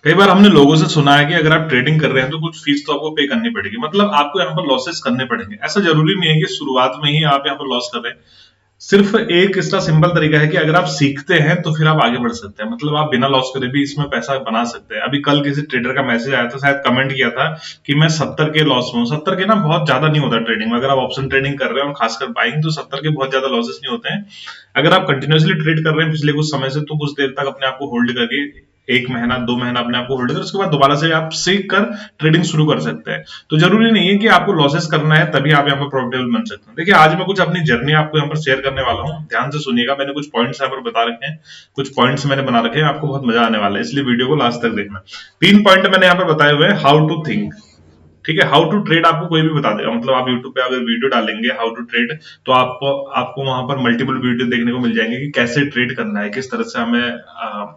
कई बार हमने लोगों से सुना है कि अगर आप ट्रेडिंग कर रहे हैं तो कुछ फीस तो आपको पे करनी पड़ेगी, मतलब आपको यहाँ पर लॉसेस करने पड़ेंगे। ऐसा जरूरी नहीं है कि शुरुआत में ही आप यहाँ पर लॉस कर रहे हैं। सिर्फ एक इसका सिंपल तरीका है कि अगर आप सीखते हैं तो फिर आप आगे बढ़ सकते हैं, मतलब आप बिना लॉस करे भी इसमें पैसा बना सकते हैं। अभी कल किसी ट्रेडर का मैसेज आया था, शायद कमेंट किया था कि मैं 70 के लॉस में हूँ। 70 के ना बहुत ज्यादा नहीं होता ट्रेडिंग में, अगर आप ऑप्शन ट्रेडिंग कर रहे हैं और खासकर बाइंग, तो 70 के बहुत ज्यादा लॉसेस नहीं होते हैं। अगर आप कंटिन्यूअसली ट्रेड कर रहे हैं पिछले कुछ समय से, तो कुछ देर तक अपने आप को होल्ड करिए, 1 महीना 2 महीना अपने आप को होल्ड कर, उसके बाद दोबारा से आप सीख कर ट्रेडिंग शुरू कर सकते हैं। तो जरूरी नहीं है कि आपको लॉसेस करना है तभी आप यहाँ पर प्रॉफिटेबल बन सकते हैं। देखिए, आज मैं कुछ अपनी जर्नी आपको यहाँ पर शेयर करने वाला हूँ, ध्यान से सुनिएगा। मैंने कुछ पॉइंट्स यहाँ पर बता रखे हैं, कुछ पॉइंट्स मैंने बना रखे हैं, आपको बहुत मजा आने वाला है, इसलिए वीडियो को लास्ट तक देखना। 3 पॉइंट मैंने यहाँ पर बताए हुए हैं, हाउ टू थिंक। ठीक है, हाउ टू ट्रेड आपको कोई भी बता देगा, मतलब आप यूट्यूब पे अगर वीडियो डालेंगे हाउ टू ट्रेड, तो आपको आपको वहां पर मल्टीपल वीडियो देखने को मिल जाएंगे कि कैसे ट्रेड करना है, किस तरह से हमें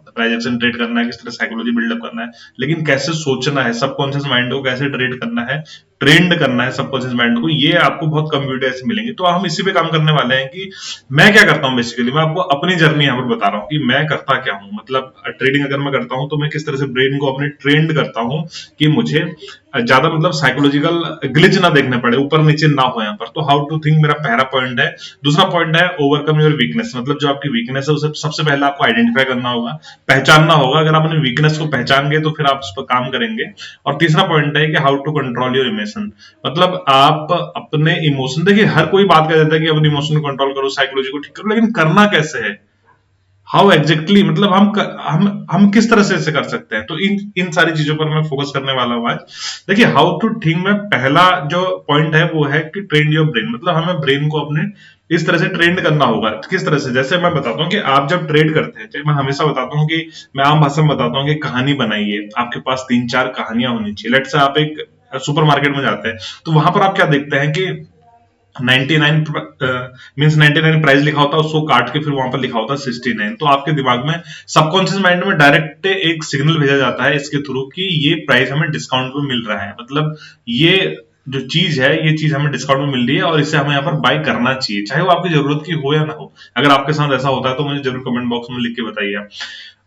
प्राइस एक्शन ट्रेड करना है, किस तरह साइकोलॉजी बिल्डअप करना है, लेकिन कैसे सोचना है, सबकॉन्शियस माइंड को कैसे ट्रेड करना है, ट्रेंड करना है सबकॉन्शियस माइंड को, ये आपको बहुत कम वीडियो ऐसे मिलेंगे। तो हम इसी पे काम करने वाले हैं कि मैं क्या करता हूँ। बेसिकली मैं आपको अपनी जर्नी यहाँ पर बता रहा हूँ कि मैं करता क्या हूँ, मतलब ट्रेडिंग अगर मैं करता हूँ तो मैं किस तरह से ब्रेन को अपने ट्रेंड करता हूँ कि मुझे ज्यादा मतलब साइकोलॉजिकल ग्लिच ना देखने पड़े, ऊपर नीचे ना हो यहाँ पर। तो हाउ टू थिंक मेरा पहला पॉइंट है। दूसरा पॉइंट है ओवरकम योर वीकनेस, मतलब जो आपकी वीकनेस है उसे सबसे पहले आपको आइडेंटिफाई करना होगा, पहचानना होगा। अगर आप अपनी वीकनेस को पहचान गए तो फिर आप उस पर काम करेंगे। और तीसरा पॉइंट है कि how to control your emotion, मतलब आप अपने इमोशन, देखिए हर कोई बात कर देता है कि अपने इमोशन को कंट्रोल करो, साइकोलॉजी को ठीक करो, लेकिन करना कैसे है, हाउ एग्जैक्टली, मतलब हम किस तरह से इसे कर सकते हैं। तो इन इन सारी चीजों पर मैं फोकस करने वाला हूँ आज। देखिए, हाउ टू थिंक में पहला जो पॉइंट है वो है कि ट्रेन योर ब्रेन, मतलब हमें ब्रेन को अपने इस तरह से ट्रेंड करना होगा। किस तरह से, जैसे मैं बताता हूँ कि आप जब ट्रेड करते हैं, मैं हमेशा बताता हूँ कि मैं आम भाषा में बताता हूँ कि कहानी बनाइए, आपके पास 3 4 कहानियां होनी चाहिए। लेट्स से आप एक सुपरमार्केट में जाते हैं, तो वहां पर आप क्या देखते हैं कि 99 मीन्स 99 प्राइस लिखा होता है, उसको काट के फिर वहां पर लिखा होता है 69। तो आपके दिमाग में, सबकॉन्शियस माइंड में डायरेक्ट एक सिग्नल भेजा जाता है इसके थ्रू कि ये प्राइस हमें डिस्काउंट में मिल रहा है, मतलब ये जो चीज है ये चीज हमें डिस्काउंट में मिल रही है और इसे हमें यहाँ पर बाय करना चाहिए, चाहे वो आपकी जरूरत की हो या ना हो। अगर आपके साथ ऐसा होता है तो मुझे जरूर कमेंट बॉक्स में लिख के बताइए आप।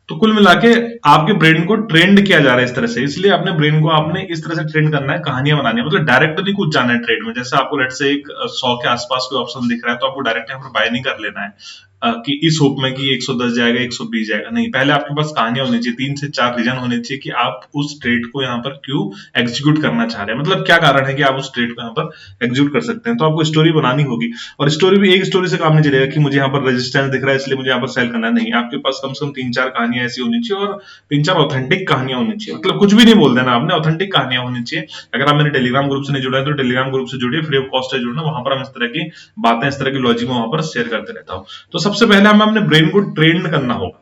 तो कुल मिला के आपके ब्रेन को ट्रेंड किया जा रहा है इस तरह से, इसलिए अपने ब्रेन को आपने इस तरह से ट्रेंड करना है, कहानियां बनानी है, मतलब डायरेक्ट नहीं कूद जाना है ट्रेड में। जैसे आपको लेट से एक 100 के आसपास कोई ऑप्शन दिख रहा है, तो आपको डायरेक्ट यहाँ पर बाय नहीं कर लेना है कि इस होप में कि 110 जाएगा 120 जाएगा, नहीं। पहले आपके पास कहानियां होनी चाहिए, 3 से 4 रीजन होने चाहिए कि आप उस ट्रेड को यहाँ पर क्यों एग्जीक्यूट करना चाह रहे हैं, मतलब क्या कारण है कि आप उस ट्रेड को यहाँ पर एग्जीक्यूट कर सकते हैं। तो आपको स्टोरी बनानी होगी, और स्टोरी भी एक स्टोरी से काम नहीं चलेगा कि मुझे यहाँ पर रेजिस्टेंस दिख रहा है इसलिए मुझे यहाँ पर सेल करना है, नहीं। आपके पास कम से कम 3 4 कहानियां ऐसी होनी चाहिए, और 3 4 ऑथेंटिक कहानियां होनी चाहिए, मतलब कुछ भी नहीं बोल देना आपने, ऑथेंटिक कहानियां होनी चाहिए। अगर आप मेरे टेलीग्राम ग्रुप से नहीं जुड़ा है तो टेलीग्राम ग्रुप से जुड़िए, फ्री ऑफ कॉस्ट है जुड़ना, वहां पर हम इस तरह की बातें, इस तरह की लॉजिक में वहां पर शेयर करते रहता हूँ। तो सबसे पहले हमें अपने ब्रेन को ट्रेन करना होगा,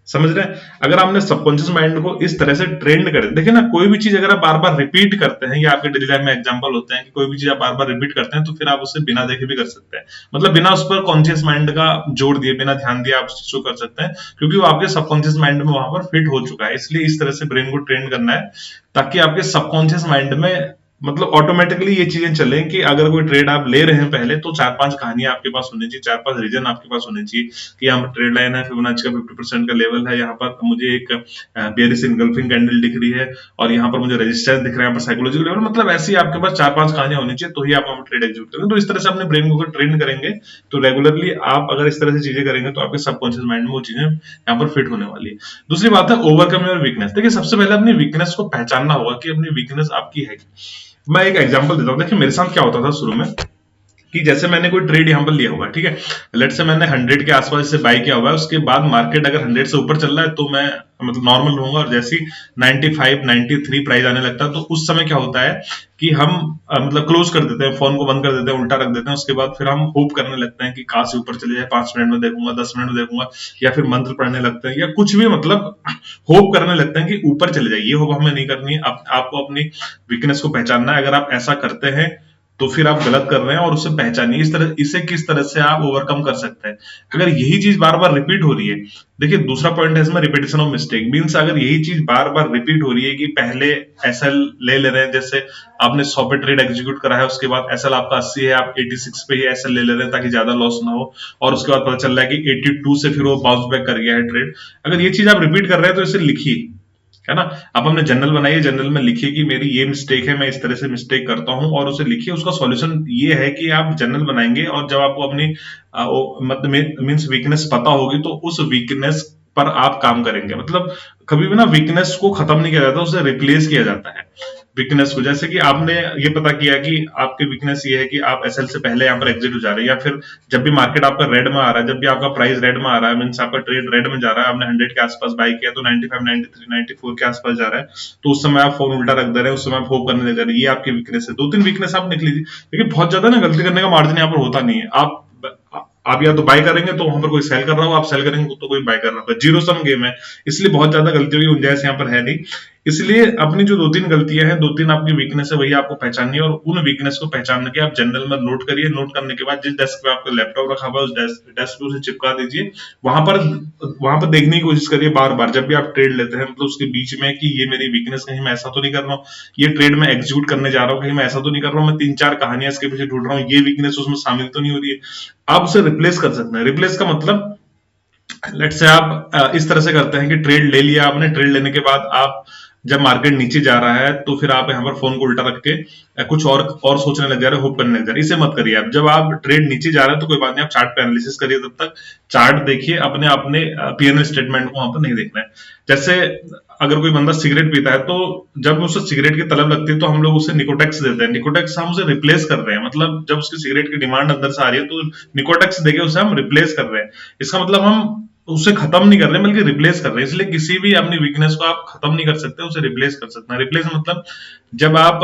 समझ रहे हैं। अगर आपने सबकॉन्शियस माइंड को इस तरह से ट्रेंड करें, देखिए ना, कोई भी चीज अगर आप बार बार रिपीट करते हैं, या आपके डेली लाइफ में एग्जांपल होते हैं कि कोई भी चीज आप बार बार रिपीट करते हैं, तो फिर आप उसे बिना देखे भी कर सकते हैं, मतलब बिना उस पर कॉन्शियस माइंड का जोर दिए, बिना ध्यान दिए आप उस चीज को कर सकते हैं, क्योंकि वो आपके सबकॉन्शियस माइंड में वहां पर फिट हो चुका है। इसलिए इस तरह से ब्रेन को ट्रेन करना है, ताकि आपके सबकॉन्शियस माइंड में मतलब ऑटोमेटिकली ये चीजें चले कि अगर कोई ट्रेड आप ले रहे हैं पहले, तो 4 5 कहानियां आपके पास होनी चाहिए, 4 5 रीजन आपके पास होने चाहिए कि यहाँ पर ट्रेड लाइन है, फिबोनाची का 50% का लेवल है, यहाँ पर मुझे एक बेयरिश इनगल्फिंग कैंडल दिख रही है, और यहाँ पर मुझे रेजिस्टेंस दिख रहा है, यहाँ पर साइकोलॉजिकल लेवल, मतलब ऐसी आपके पास 4 5 कहानियां होनी चाहिए, तो ही आप वहां ट्रेड एग्जीक्यूट करेंगे। तो इस तरह से अपने ब्रेन को ट्रेन करेंगे, तो रेगुलरली आप अगर इस तरह से चीजें करेंगे तो आपके सबकॉन्शियस माइंड में वो चीजें यहाँ पर फिट होने वाली है। दूसरी बात है ओवरकम योर वीकनेस। देखिए, सबसे पहले अपनी वीकनेस को पहचानना होगा कि अपनी वीकनेस आपकी है। मैं एक एग्जांपल देता हूँ, देखिए मेरे साथ क्या होता था शुरू में, कि जैसे मैंने कोई ट्रेड यहाँ पर लिया हुआ है, ठीक है, लेट से मैंने 100 के आसपास से बाय किया हुआ है, उसके बाद मार्केट अगर 100 से ऊपर चल रहा है तो मैं मतलब नॉर्मल रहूंगा, और जैसे ही 95 93 प्राइस आने लगता है, तो उस समय क्या होता है कि हम मतलब क्लोज कर देते हैं, फोन को बंद कर देते हैं, उल्टा रख देते हैं। उसके बाद फिर हम होप करने लगते हैं कि काश ऊपर चले जाए, 5 मिनट में देखूंगा, 10 मिनट में देखूंगा, या फिर मंत्र पढ़ने लगते हैं, या कुछ भी, मतलब होप करने लगते हैं कि ऊपर चले जाए। ये होप हमें नहीं करनी है। आपको अपनी वीकनेस को पहचानना है। अगर आप ऐसा करते हैं तो फिर आप गलत कर रहे हैं, और उसे पहचानिए इस तरह, इसे किस तरह से आप ओवरकम कर सकते हैं। अगर यही चीज बार बार रिपीट हो रही है, देखिए दूसरा पॉइंट है इसमें रिपीटेशन ऑफ मिस्टेक, मीन्स अगर यही चीज बार बार रिपीट हो रही है कि पहले एसएल ले रहे हैं, जैसे आपने 100 पे ट्रेड एग्जीक्यूट करा है, उसके बाद एसएल आपका 80 है, आप 86 पे ही एसएल ले रहे हैं ताकि ज्यादा लॉस ना हो, और उसके बाद पता चल रहा है कि 82 से फिर वो बाउंस बैक कर गया है ट्रेड। अगर ये चीज आप रिपीट कर रहे हैं तो इसे लिखिए, है ना। आप अपने जर्नल बनाइए, जर्नल में लिखिए कि मेरी ये मिस्टेक है, मैं इस तरह से मिस्टेक करता हूँ, और उसे लिखिए। उसका सॉल्यूशन ये है कि आप जर्नल बनाएंगे और जब आपको अपनी मतलब मीन्स वीकनेस पता होगी तो उस वीकनेस पर आप काम करेंगे। मतलब कभी भी ना वीकनेस को खत्म नहीं किया जाता, उसे रिप्लेस किया जाता है वीकनेस को। जैसे कि आपने ये पता किया कि आपकी वीकनेस ये है कि आप एसएल से पहले यहाँ पर एग्जिट हो जा रहे हैं, या फिर जब भी मार्केट आपका रेड में आ रहा है, जब भी आपका प्राइस रेड में आ रहा है, मीन्स आपका ट्रेड रेड में जा रहा है, आपने 100 के आसपास बाई किया तो 95, 93, 94 के आसपास जा रहा है, तो उस समय आप फोन उल्टा रख दे रहे हैं, उस समय आप होप करने लग रहे हैं। ये आपकी वीकनेस है। 2-3 वीकनेस आप निकली थी। देखिए बहुत ज्यादा ना गलती करने का मार्जिन यहाँ पर होता नहीं है। आप या तो बाय करेंगे तो वहां पर कोई सेल कर रहा हो, आप सेल करेंगे तो कोई बाय कर रहा होगा। जीरो सम गेम है, इसलिए बहुत ज्यादा गलतियों की गुंजाइश यहाँ पर है नहीं। इसलिए अपनी जो 2-3 गलतियां हैं, 2-3 आपकी वीकनेस है, वही आपको पहचाननी है, और उन वीकनेस को पहचान के आप जनरल में नोट करिए। नोट करने के बाद जिस डेस्क पे आपका लैपटॉप रखा हुआ है उस डेस्क पे उसे चिपका दीजिए। वहां पर देखने की कोशिश करिए बार बार जब भी आप ट्रेड लेते हैं, मतलब उसके बीच में, कि ये मेरी वीकनेस, कहीं मैं ऐसा तो नहीं कर रहा हूँ, ये ट्रेड में एग्जीक्यूट करने जा रहा हूँ, कहीं मैं ऐसा तो नहीं कर रहा हूँ, मैं 3-4 कहानियां इसके पीछे ढूंढ रहा हूँ, ये वीकनेस उसमें शामिल तो नहीं हो रही है। आप उसे रिप्लेस कर सकते हैं। रिप्लेस का मतलब, लेट्स से आप इस तरह से करते हैं कि ट्रेड ले लिया आपने, ट्रेड लेने के बाद आप जब मार्केट नीचे जा रहा है तो फिर आप यहाँ पर फोन को उल्टा रख के कुछ और सोचने लग जा रहे हैं, होप करने लग जा रहे हैं। इसे मत करिए। आप जब आप ट्रेड नीचे जा रहे हैं तो कोई बात नहीं, आप चार्ट पे एनालिसिस करिए। तब तक चार्ट देखिए, अपने पीएनएल स्टेटमेंट को वहां पर नहीं देखना है। जैसे अगर कोई बंदा सिगरेट पीता है तो जब उसे सिगरेट की तलब लगती है तो हम लोग उसे निकोटेक्स देते हैं। निकोटेक्स हम उसे रिप्लेस कर रहे हैं, मतलब जब उसकी सिगरेट की डिमांड अंदर से आ रही है तो निकोटेक्स देके उसे हम रिप्लेस कर रहे हैं। इसका मतलब हम उसे खत्म नहीं कर रहे बल्कि रिप्लेस कर रहे हैं। इसलिए किसी भी अपनी वीकनेस को आप खत्म नहीं कर सकते, उसे रिप्लेस कर सकते हैं। रिप्लेस मतलब जब आप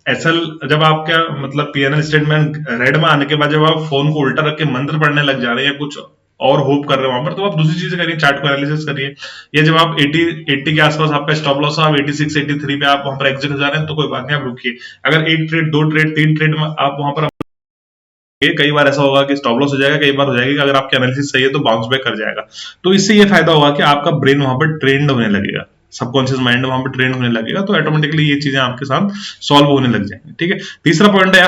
एसएल, जब आप क्या मतलब पीएनएल स्टेटमेंट रेड में आने के बाद जब आप फोन को उल्टा रख के मंत्र पढ़ने लग जा रहे हैं, कुछ और होप कर रहे हैं वहां पर, तो आप दूसरी चीजें करिए, चार्ट को एनालिसिस करिए। या जब आप 80 के आसपास आपका स्टॉप लॉस है, आप 86, 83 पे आप वहां पर एग्जिट हो जा रहे हैं, तो कोई बात नहीं, आप रुकिए। अगर एक ट्रेड, दो ट्रेड, तीन ट्रेड में आप वहां पर, कई बार ऐसा होगा कि स्टॉप लॉस हो जाएगा, कई बार हो जाएगा कि अगर आपकी एनालिसिस सही है तो बाउंस बैक कर जाएगा। तो इससे ये फायदा होगा कि आपका ब्रेन वहां पर ट्रेंड होने लगेगा, सबकॉन्शियस माइंड वहां पर ट्रेन होने लगेगा, तो ऑटोमेटिकली ये चीजें आपके साथ सॉल्व होने लग जाएंगी। ठीक है। तीसरा पॉइंट है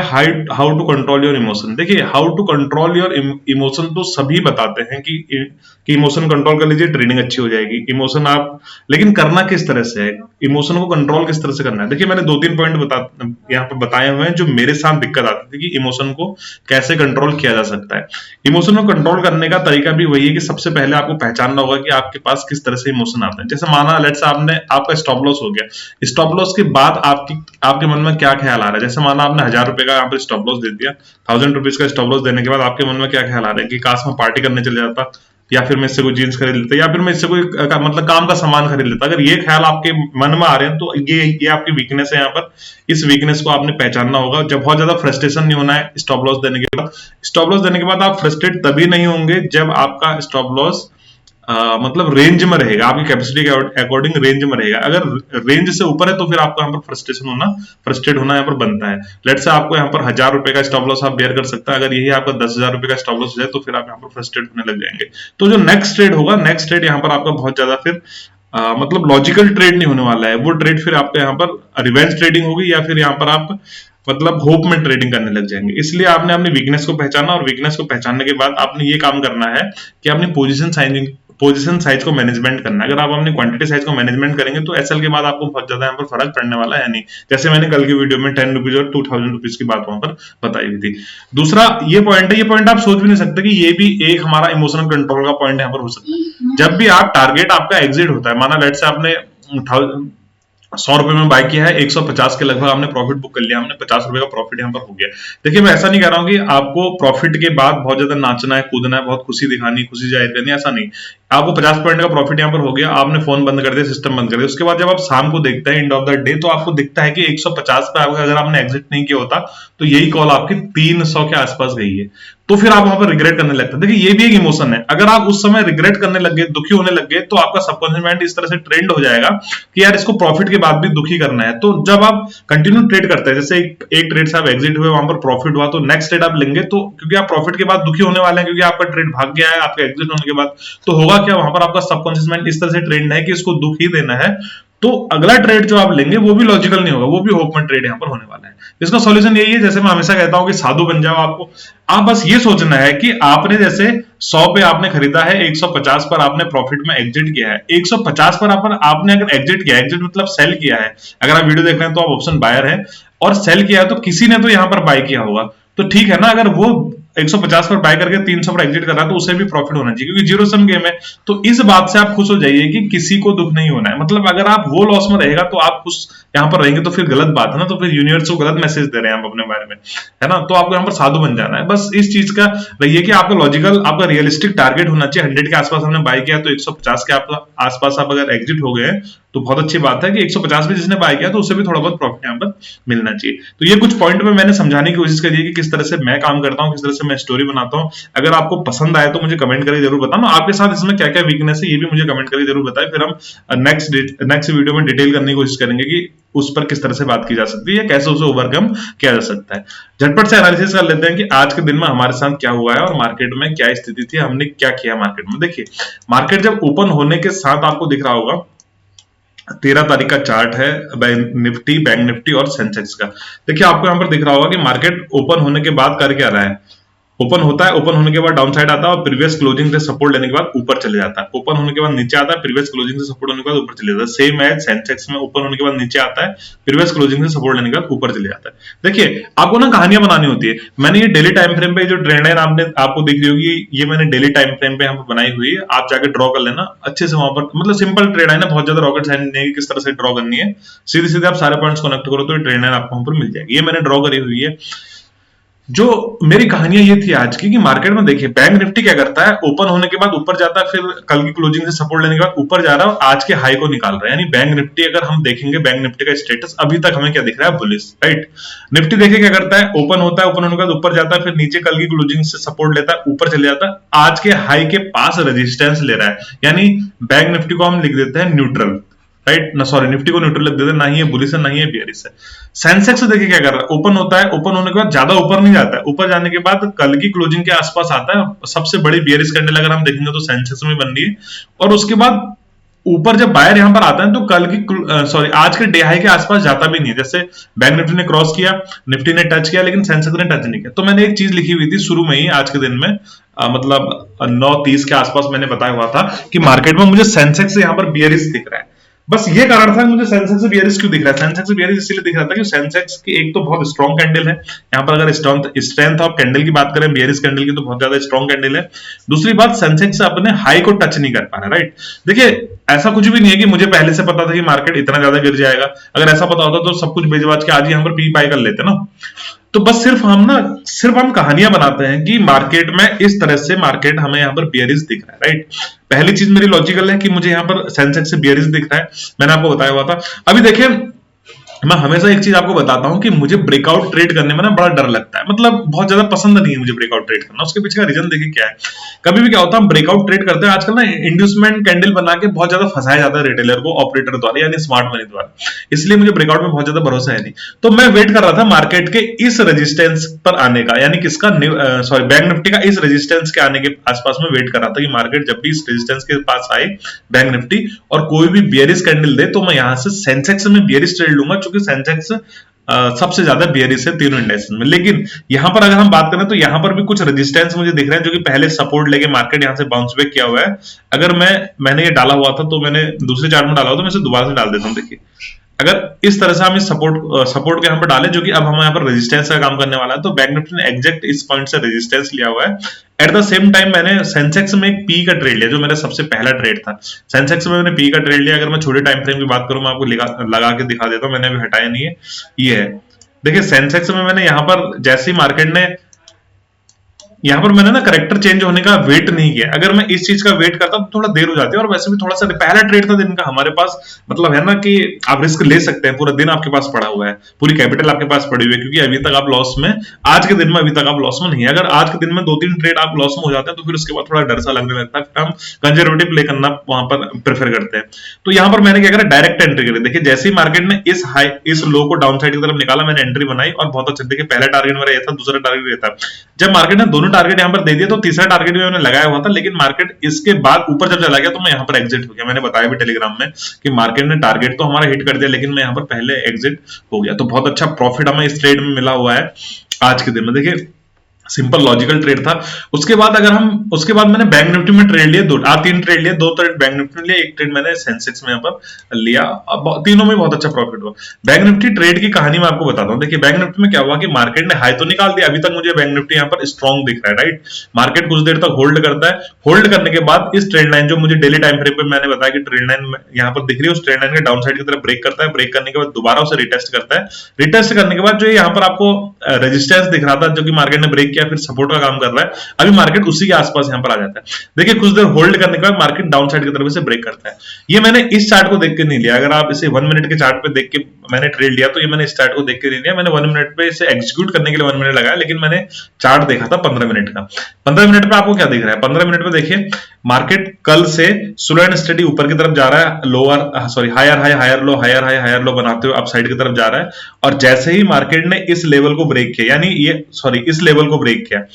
how to control your emotion. देखिए how to control your emotion तो सभी बताते हैं कि इमोशन कंट्रोल कर लीजिए, ट्रेडिंग अच्छी हो जाएगी। इमोशन आप, लेकिन करना किस तरह से है, इमोशन को कंट्रोल किस तरह से करना है। देखिए मैंने 2-3 पॉइंट यहाँ पर बताए हुए हैं जो मेरे साथ दिक्कत आती थी कि इमोशन को कैसे कंट्रोल किया जा सकता है। इमोशन को कंट्रोल करने का तरीका भी वही है कि सबसे पहले आपको पहचानना होगा कि आपके पास किस तरह से इमोशन आते हैं। जैसे माना लेट्स आपने, आपका स्टॉप लॉस हो गया, स्टॉप लॉस के बाद आपके मन में क्या ख्याल आ रहा है। जैसे माना आपने 1000 रुपए का यहाँ पर स्टॉप लॉस दे दिया, 1000 रुपीज का स्टॉप लॉस देने के बाद आपके मन में क्या ख्याल आ रहा है कि काश मैं पार्टी करने चले जाता, या फिर मैं इससे कोई जीन्स खरीद लेता, या फिर मैं इससे कोई मतलब काम का सामान खरीद लेता। अगर ये ख्याल आपके मन में आ रहे हैं तो ये आपकी वीकनेस है। यहाँ पर इस वीकनेस को आपने पहचानना होगा। जब बहुत ज्यादा फ्रस्ट्रेशन नहीं होना है स्टॉप लॉस देने के बाद। स्टॉप लॉस देने के बाद आप फ्रस्ट्रेट तभी नहीं होंगे जब आपका स्टॉप लॉस मतलब रेंज में रहेगा, आपकी कैपेसिटी के अकॉर्डिंग रेंज में रहेगा। अगर रेंज से ऊपर है तो फिर आपको यहाँ पर फ्रस्ट्रेट होना यहाँ पर बनता है। लेट से आपको यहाँ पर 1000 रुपए का स्टॉप लॉस आप बेयर कर सकते हैं, अगर यही आपका 10,000 रुपए का स्टॉप लॉस हो जाए तो फिर आप यहाँ पर फ्रस्ट्रेट होने लग जाएंगे। तो जो नेक्स्ट ट्रेड होगा, नेक्स्ट ट्रेड यहाँ पर आपका बहुत ज्यादा फिर मतलब लॉजिकल ट्रेड नहीं होने वाला है। वो ट्रेड फिर आपका यहाँ पर रिवेंज ट्रेडिंग होगी, या फिर यहाँ पर आप मतलब होप में ट्रेडिंग करने लग जाएंगे। इसलिए आपने अपनी वीकनेस को पहचाना, और वीकनेस को पहचानने के बाद आपने ये काम करना है कि अपनी पोजीशन साइज को मैनेजमेंट करना है। अगर आप अपनी क्वांटिटी साइज को मैनेजमेंट करेंगे तो एसएल के बाद आपको बहुत ज्यादा यहाँ पर फर्क पड़ने वाला है नहीं। जैसे मैंने कल की वीडियो में 10 रुपीज और 2000 रुपीज की बात वहां पर बताई हुई थी। दूसरा ये पॉइंट है, ये पॉइंट आप सोच भी नहीं सकते कि ये भी एक हमारा इमोशनल कंट्रोल का पॉइंट यहाँ पर हो सकता है। जब भी आप टारगेट आपका एग्जिट होता है, माना लेट से आपने 100 रुपए में बाय किया है, 150 के लगभग आपने प्रॉफिट बुक कर लिया, हमने 50 रुपए का प्रॉफिट यहाँ पर हो गया। देखिए मैं ऐसा नहीं कह रहा हूँ कि आपको प्रॉफिट के बाद बहुत ज्यादा नाचना है, कूदना है, बहुत खुशी दिखानी, खुशी जाहिर करनी, ऐसा नहीं। आपको 50 पॉइंट का प्रॉफिट यहाँ पर हो गया, आपने फोन बंद कर दिया, सिस्टम बंद कर दिया। उसके बाद जब आप शाम को देखते हैं एंड ऑफ द डे, तो आपको दिखता है कि 150 पे अगर आपने एग्जिट नहीं किया होता तो यही कॉल आपकी 300 के आसपास गई है। तो फिर आप वहां पर रिग्रेट करने लगते हैं। देखिए ये भी एक इमोशन है। अगर आप उस समय रिग्रेट करने लग गए, दुखी होने लग गए, तो आपका सबकॉन्शियस माइंड इस तरह से ट्रेंड हो जाएगा कि यार इसको प्रॉफिट के बाद भी दुखी करना है। तो जब आप कंटिन्यू ट्रेड करते हैं, जैसे एक ट्रेड से आप एग्जिट हुए, वहां पर प्रॉफिट हुआ, तो नेक्स्ट ट्रेड आप लेंगे, तो क्योंकि आप प्रॉफिट के बाद दुखी होने वाले हैं, क्योंकि आपका ट्रेड भाग गया है आपके एग्जिट होने के बाद, तो होगा क्या, वहां पर आपका सबकॉन्शियस माइंड इस तरह से ट्रेंड है कि इसको दुख ही देना है। तो अगला ट्रेड जो आप लेंगे वो भी लॉजिकल नहीं होगा, वो भी होप में ट्रेड यहाँ पर होने वाला है। इसका सॉल्यूशन यही है, जैसे मैं हमेशा कहता हूं कि साधु बन जाओ। आपको आप बस ये सोचना है कि आपने जैसे 100 पे आपने खरीदा है, 150 पर आपने प्रॉफिट में एग्जिट किया है, 150 पर आपने अगर एग्जिट किया है, एग्जिट मतलब सेल किया है, अगर आप वीडियो देख रहे हैं तो आप ऑप्शन बायर है और सेल किया है, तो किसी ने तो यहां पर बाय किया होगा, तो ठीक है ना। अगर वो 150 पर बाय करके 300 पर एग्जिट कर रहा है तो उसे भी प्रॉफिट होना चाहिए, क्योंकि जीरो सम गेम है। तो इस बात से आप खुश हो जाइए कि किसी को दुख नहीं होना है। मतलब अगर आप वो लॉस में रहेगा तो आप खुश यहाँ पर रहेंगे, तो फिर गलत बात है ना, तो फिर यूनिवर्स को गलत मैसेज दे रहे हैं आप अपने बारे में, है ना। तो आपको यहाँ पर साधु बन जाना है। बस इस चीज का रहिए कि आपका लॉजिकल, आपका रियलिस्टिक टारगेट होना चाहिए। 100 के आसपास हमने बाय किया तो 150 के आसपास आप अगर एग्जिट हो गए तो बहुत अच्छी बात है कि 150 में जिसने बाय किया तो उससे भी थोड़ा बहुत प्रॉफिट यहाँ पर मिलना चाहिए। तो ये कुछ पॉइंट में मैंने समझाने की कोशिश करी है कि किस तरह से मैं काम करता हूँ, किस तरह से मैं स्टोरी बनाता हूँ। अगर आपको पसंद आए तो मुझे कमेंट करके जरूर बताना, आपके साथ इसमें क्या क्या वीकनेस है ये भी मुझे कमेंट करके जरूर बताएं। फिर हम नेक्स्ट वीडियो में डिटेल करने की कोशिश करेंगे कि उस पर किस तरह से बात की जा सकती है, कैसे उसे ओवरकम किया जा सकता है। झटपट से एनालिसिस कर लेते हैं कि आज के दिन में हमारे साथ क्या हुआ है और मार्केट में क्या स्थिति थी, हमने क्या किया मार्केट में। देखिए, मार्केट जब ओपन होने के साथ आपको दिख रहा होगा 13 तारीख का चार्ट है निफ्टी, बैंक निफ्टी और सेंसेक्स का। देखिए, आपको यहां पर दिख रहा होगा कि मार्केट ओपन होने के बाद कर क्या रहा है। ओपन होता है, ओपन होने के बाद डाउन साइड आता है और प्रीवियस क्लोजिंग से सपोर्ट लेने के बाद ऊपर चले जाता है। ओपन होने के बाद नीचे आता है, प्रीवियस क्लोजिंग से सपोर्ट होने के बाद ऊपर चले जाता है। सेम एज सेंसेक्स में ओपन होने के बाद नीचे आता है, प्रीवियस क्लोजिंग से सपोर्ट लेने के बाद ऊपर चले जाता है। देखिए, आपको ना कहानियां बनानी होती है। मैंने ये डेली टाइम फ्रेम पे जो ट्रेंड लाइन आपको दिख रही होगी, ये मैंने डेली टाइम फ्रेम पे यहाँ पर बनाई हुई है। आप जाके ड्रॉ कर लेना अच्छे से वहां पर। मतलब सिंपल ट्रेड है ना, बहुत ज्यादा रॉकेट साइंस नहीं है किस तरह से ड्रॉ करनी है। सीधे सीधे आप सारे पॉइंट्स कनेक्ट करो तो ट्रेंड लाइन आपको वहां पर मिल जाएगी। ये मैंने ड्रॉ करी हुई है। जो मेरी कहानियां ये थी आज की कि मार्केट में देखिए बैंक निफ्टी क्या करता है, ओपन होने के बाद ऊपर जाता है, फिर कल की क्लोजिंग से सपोर्ट लेने के बाद ऊपर जा रहा है और आज के हाई को निकाल रहा है। यानी बैंक निफ्टी अगर हम देखेंगे, बैंक निफ्टी का स्टेटस अभी तक हमें क्या दिख रहा है, बुलिश, राइट। निफ्टी देखिए क्या करता है, ओपन होता है, ओपन होने के बाद ऊपर जाता है, फिर नीचे कल की क्लोजिंग से सपोर्ट लेता है, ऊपर चले जाता है, आज के हाई के पास रेजिस्टेंस ले रहा है। यानी बैंक निफ्टी को हम लिख देते हैं न्यूट्रल, राइट ना, सॉरी, निफ्टी को न्यूट्रल लिख देते हैं, ना ही ये बुलिश है ना ही ये बियरिश है। सेंसेक्स देखिए क्या कर रहा है, ओपन होता है, ओपन होने के बाद ज्यादा ऊपर नहीं जाता है, ऊपर जाने के बाद कल की क्लोजिंग के आसपास आता है। सबसे बड़ी बियरिश कैंडल अगर हम देखेंगे तो सेंसेक्स में बन रही है, और उसके बाद ऊपर जब बायर यहां पर आता है तो कल की आज के डे हाई के आसपास जाता भी नहीं। जैसे बैंक निफ्टी ने क्रॉस किया, निफ्टी ने टच किया, लेकिन सेंसेक्स ने टच नहीं किया। तो मैंने एक चीज लिखी हुई थी शुरू में ही आज के दिन में, मतलब 9:30 के आसपास मैंने बताया हुआ था कि मार्केट में मुझे सेंसेक्स यहाँ पर बियरिश दिख रहा है। बस ये कारण था मुझे सेंसेक्स बियरिश क्यों दिख रहा है। सेंसेक्स बियरिश इसलिए दिख रहा था कि सेंसेक्स की एक तो बहुत स्ट्रॉन्ग कैंडल है, यहाँ पर अगर स्ट्रेंथ ऑफ कैंडल की बात करें बियरिश कैंडल की तो बहुत ज्यादा स्ट्रॉन्ग कैंडल है। दूसरी बात, सेंसेक्स अपने हाई को टच नहीं कर पा रहा, राइट। देखिए, ऐसा कुछ भी नहीं है कि मुझे पहले से पता था कि मार्केट इतना ज्यादा गिर जाएगा। अगर ऐसा पता होता तो सब कुछ बेच के आज ही यहाँ पर पी पाई कर लेते ना। तो बस सिर्फ हम कहानियां बनाते हैं कि मार्केट में इस तरह से मार्केट हमें यहाँ पर बियरिश दिख रहा है, राइट। पहली चीज मेरी लॉजिकल है कि मुझे यहाँ पर सेंसेक्स से बियरिश दिख रहा है, मैंने आपको बताया हुआ था। अभी देखिए, मैं हमेशा एक चीज आपको बताता हूं कि मुझे ब्रेकआउट ट्रेड करने में ना बड़ा डर लगता है। मतलब बहुत ज्यादा पसंद नहीं है मुझे ब्रेकआउट ट्रेड करना। उसके पीछे का रीजन देखिए क्या है। कभी भी क्या होता है, हम ब्रेकआउट ट्रेड करते हैं आजकल ना, इंड्यूसमेंट कैंडल बना के बहुत ज्यादा फंसाया जाता है रिटेलर को ऑपरेटर द्वारा, यानी स्मार्ट मनी द्वारा। इसलिए मुझे ब्रेकआउट में बहुत ज्यादा भरोसा है नहीं। तो मैं वेट कर रहा था मार्केट के इस रेजिस्टेंस पर आने का, यानी किसका, बैंक निफ्टी का इस रेजिस्टेंस के आने के आसपास में वेट कर रहा था कि मार्केट जब भी इस रेजिस्टेंस के पास आए बैंक निफ्टी और कोई भी बियरिश कैंडल दे तो मैं यहां से सेंसेक्स में बियरिश ट्रेड लूंगा, क्योंकि सेंसेक्स सबसे ज्यादा बियरिश है तीनों इंडेक्स में। लेकिन यहां पर अगर हम बात करें तो यहां पर भी कुछ रेजिस्टेंस मुझे दिख रहे हैं जो कि पहले सपोर्ट लेके मार्केट यहां से बाउंस बैक किया हुआ है। अगर मैंने ये डाला हुआ था तो मैंने दूसरे चार्ट में डाला हुआ, तो मैं इसे दोबारा से डाल देता हूं। देखिए, अगर इस तरह से हम इस सपोर्ट के यहाँ पर डालें, जो कि अब हम यहाँ पर रेजिस्टेंस का काम करने वाला है, तो बैंक निफ्टी ने एग्जैक्ट इस पॉइंट से रेजिस्टेंस लिया हुआ है। एट द सेम टाइम मैंने सेंसेक्स में एक पी का ट्रेड लिया, जो मेरा सबसे पहला ट्रेड था। सेंसेक्स में मैंने पी का ट्रेड लिया। अगर मैं छोटे टाइम फ्रेम की बात करूं, मैं आपको लगा के दिखा देता हूं, मैंने अभी हटाया नहीं है, ये है। देखिए, सेंसेक्स में मैंने यहाँ पर जैसे ही मार्केट ने यहाँ पर मैंने ना करेक्टर चेंज होने का वेट नहीं किया। अगर मैं इस चीज का वेट करता तो थोड़ा देर हो जाती है, और वैसे भी थोड़ा सा पहला ट्रेड था दिन का हमारे पास, मतलब है ना कि आप रिस्क ले सकते हैं। पूरा दिन आपके पास पड़ा हुआ है, पूरी कैपिटल आपके पास पड़ी हुई है, क्योंकि अभी तक आप लॉस में, आज के दिन में अभी तक आप लॉस में नहीं है। अगर आज के दिन में 2-3 ट्रेड आप लॉस में हो जाते हैं तो फिर उसके बाद थोड़ा डर सा लगने लगता है, फिर हम कंजर्वेटिव प्ले करना वहां पर प्रेफर करते हैं। तो यहाँ पर मैंने क्या करा, डायरेक्ट एंट्री करी। देखिए, जैसे ही मार्केट ने इस लो को डाउन साइड की तरफ निकाला, मैंने एंट्री बनाई और बहुत अच्छा। देखिए, पहला टारगेट मेरा ये था, दूसरा टारगेट ये था। जब मार्केट ने दोनों टारगेट यहाँ पर दे दिया, तो तीसरा टारगेट भी मैंने लगाया हुआ था, लेकिन मार्केट इसके बाद ऊपर जब चला गया तो मैं यहाँ पर एग्जिट हो गया। मैंने बताया भी टेलीग्राम में कि मार्केट ने टारगेट तो हमारा हिट कर दिया, लेकिन मैं यहाँ पर पहले एग्जिट हो गया। तो बहुत अच्छा प्रॉफिट हमें इस ट्रेड में मिला हुआ है आज के दिन में। देखिए सिंपल लॉजिकल ट्रेड था। उसके बाद मैंने बैंक निफ्टी में ट्रेड लिया, तीन ट्रेड लिए, दो ट्रेड बैंक निफ्टी में लिया, एक ट्रेड मैंने सेंसेक्स में यहाँ पर लिया। अब तीनों में बहुत अच्छा प्रॉफिट हुआ। बैंक निफ्टी ट्रेड की कहानी मैं आपको बताता हूँ। देखिए बैंक निफ्टी में क्या हुआ कि मार्केट ने हाई तो निकाल दिया, अभी तक मुझे बैंक निफ्टी यहाँ पर स्ट्रॉन्ग दिख रहा है, राइट। मार्केट कुछ देर तक होल्ड करता है, होल्ड करने के बाद इस ट्रेड लाइन जो मुझे डेली टाइम फ्रेम पे मैंने बताया कि ट्रेड लाइन यहाँ पर दिख रही है, उस ट्रेड लाइन के डाउन साइड की तरफ ब्रेक करता है, ब्रेक करने के बाद दोबारा उसे रिटेस्ट करता है, रिटेस्ट करने के बाद जो यहाँ पर आपको रेजिस्टेंस दिख रहा था, जो कि मार्केट ने ब्रेक किया, फिर सपोर्ट का काम कर रहा है, अभी मार्केट उसी के आसपास यहां पर आ जाता है। देखिए कुछ देर होल्ड करने के बाद मार्केट डाउन साइड की तरफ से ब्रेक करता है। ये मैंने इस चार्ट को देख के नहीं लिया, अगर आप इसे 1 मिनट के चार्ट पे देख के मैंने ट्रेड लिया, तो ये मैंने इस चार्ट को देख के नहीं लिया, मैंने 1 मिनट पे इसे एग्जीक्यूट करने के लिए 1 मिनट लगाया, लेकिन मैंने चार्ट देखा था 15 मिनट का। 15 मिनट पे आपको क्या दिख रहा है? 15 मिनट पे देखिए मार्केट कल से स्लो एंड स्टडी ऊपर की तरफ जा रहा है, higher high higher low, higher high higher low बनाते हुए अप साइड की तरफ जा रहा है। और जैसे ही मार्केट ने इस लेवल को ब्रेक किया, यानी इस लेवल को ब्रेक किया,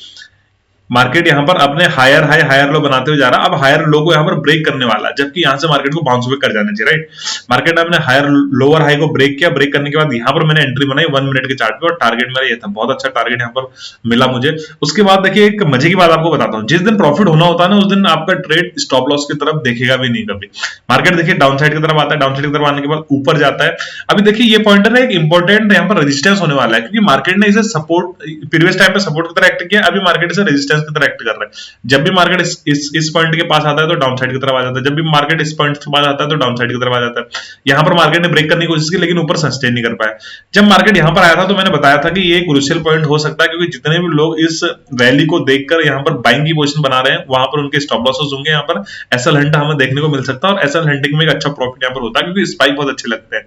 मार्केट यहां पर अपने हायर हाई हायर लो बनाते हुए जा रहा है। अब हायर लो को यहां पर ब्रेक करने वाला है, जबकि यहां से मार्केट को बाउंस बैक कर जाना चाहिए, राइट। मार्केट ने अपने हायर लोअर हाई को ब्रेक किया, ब्रेक करने के बाद यहां पर मैंने एंट्री बनाई 1 मिनट के चार्ट पे, और टारगेट मेरा ये था, बहुत अच्छा टारगेट यहां पर मिला मुझे। उसके बाद देखिए एक मजे की बात आपको बताता हूं, जिस दिन प्रॉफिट होना होता है ना, उस दिन आपका ट्रेड स्टॉप लॉस की तरफ देखेगा भी नहीं कभी। मार्केट देखिए डाउन साइड की तरफ आता है, डाउन साइड की तरफ आने के बाद ऊपर जाता है। अभी देखिए ये पॉइंटर है एक इंपॉर्टेंट, यहाँ पर रेजिस्टेंस होने वाला है, क्योंकि मार्केट ने इसे सपोर्ट प्रीवियस टाइम पे सपोर्ट की तरह एक्ट किया, अभी मार्केट इसे रेजिस्टेंस की तरह एक्ट कर रहा है। जब भी मार्केट इस पॉइंट के पास आता है तो डाउन साइड की तरफ आ जाता है, जब भी मार्केट इस पॉइंट के पास आता है तो डाउन साइड की तरफ आ जाता है। यहां पर मार्केट ने ब्रेक करने की कोशिश की, लेकिन ऊपर सस्टेन नहीं कर पाया। जब मार्केट यहां पर आया था तो मैंने बताया था कि ये क्रूशियल पॉइंट हो सकता है, क्योंकि जितने भी लोग इस रैली को देखकर यहां पर बाइंग की पोजीशन बना रहे हैं, वहां पर उनके स्टॉप लॉसेस होंगे। यहां पर एसएल हंट हमें देखने को मिल सकता है, और एसएल हंटिंग में एक अच्छा प्रॉफिट यहां पर होता है, क्योंकि स्पाइक बहुत अच्छे लगते हैं।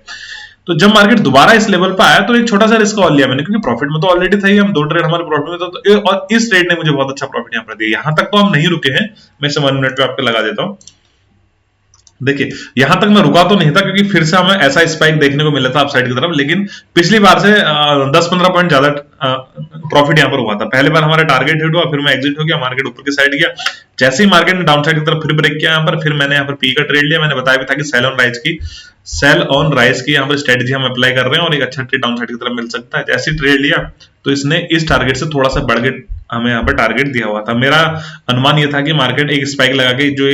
तो जब मार्केट दोबारा इस लेवल पर आया तो एक छोटा सा रिस्क और लिया मैंने, क्योंकि प्रॉफिट में तो ऑलरेडी था ही, हम 2 ट्रेड हमारे प्रॉफिट में था, तो और इस ट्रेड ने मुझे बहुत अच्छा प्रॉफिट यहां पर दिया। यहां तक तो हम नहीं रुके हैं, मैं इसे 1 मिनट पे आपको लगा देता हूं। देखिए यहां तक मैं रुका तो नहीं था, क्योंकि फिर से हमें ऐसा स्पाइक देखने को मिला था अपसाइड की तरफ, लेकिन पिछली बार से 10-15 पॉइंट ज्यादा प्रॉफिट यहां पर हुआ था। पहले बार हमारा टारगेट हिट हुआ, फिर मैं एग्जिट हो गया, मार्केट ऊपर की साइड गया। जैसे ही मार्केट ने डाउन साइड की तरफ फिर ब्रेक किया यहां पर, फिर मैंने यहां पर पी का ट्रेड लिया। मैंने बताया भी था कि सेल ऑन राइज की यहाँ पर स्ट्रेटजी हम अप्लाई कर रहे हैं, और एक अच्छा ट्रेड डाउन साइड की तरफ मिल सकता है। जैसे ट्रेड लिया तो इसने इस टारगेट से थोड़ा सा बढ़ के हमें यहाँ पर टारगेट दिया हुआ था। मेरा अनुमान ये था कि मार्केट एक स्पाइक लगा के जो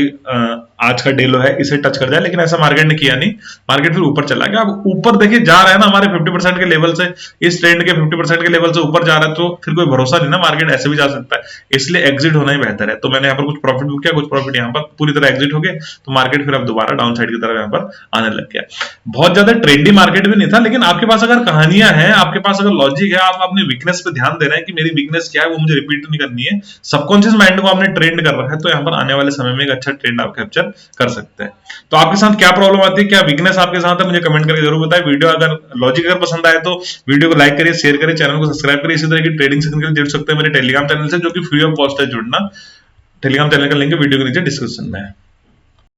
आज का डे लो है इसे टच कर जाए, लेकिन ऐसा मार्केट ने किया नहीं, मार्केट फिर ऊपर चला गया। अब ऊपर देखिए जा रहा है ना हमारे 50% के लेवल से, इस ट्रेंड के 50% के लेवल से ऊपर जा रहा है, तो फिर कोई भरोसा नहीं ना, मार्केट ऐसे भी जा सकता है, इसलिए एग्जिट होना ही बेहतर है। तो मैंने यहाँ पर कुछ प्रॉफिट बुक किया, कुछ प्रॉफिट यहाँ पर पूरी तरह एग्जिट हो गए, तो मार्केट फिर अब दोबारा डाउन साइड की तरफ यहाँ पर आने लग गया। बहुत ज्यादा ट्रेंडी मार्केट भी नहीं था, लेकिन आपके पास अगर कहानियां हैं, आपके पास अगर लॉजिक है, आप अपने वीकनेस पे ध्यान दे रहे हैं कि मेरी वीकनेस क्या है, वो मुझे रिपीट नहीं करनी है, सबकॉन्शियस माइंड को आपने ट्रेंड कर रखा है, तो यहाँ पर आने वाले समय में एक अच्छा ट्रेंड आप कैप्चर कर सकते हैं। तो आपके साथ क्या प्रॉब्लम आती है, क्या वीकनेस आपके साथ है, मुझे कमेंट करके जरूर बताएं। वीडियो अगर लॉजिक अगर पसंद आए तो वीडियो को लाइक करिए, शेयर करिए, चैनल को सब्सक्राइब करिए। इसी तरह की ट्रेडिंग सीखने के लिए जुड़ सकते हैं मेरे टेलीग्राम चैनल से, जो कि फ्री ऑफ कॉस्ट है जुड़ना। टेलीग्राम चैनल का लिंक वीडियो के नीचे डिस्क्रिप्शन में है।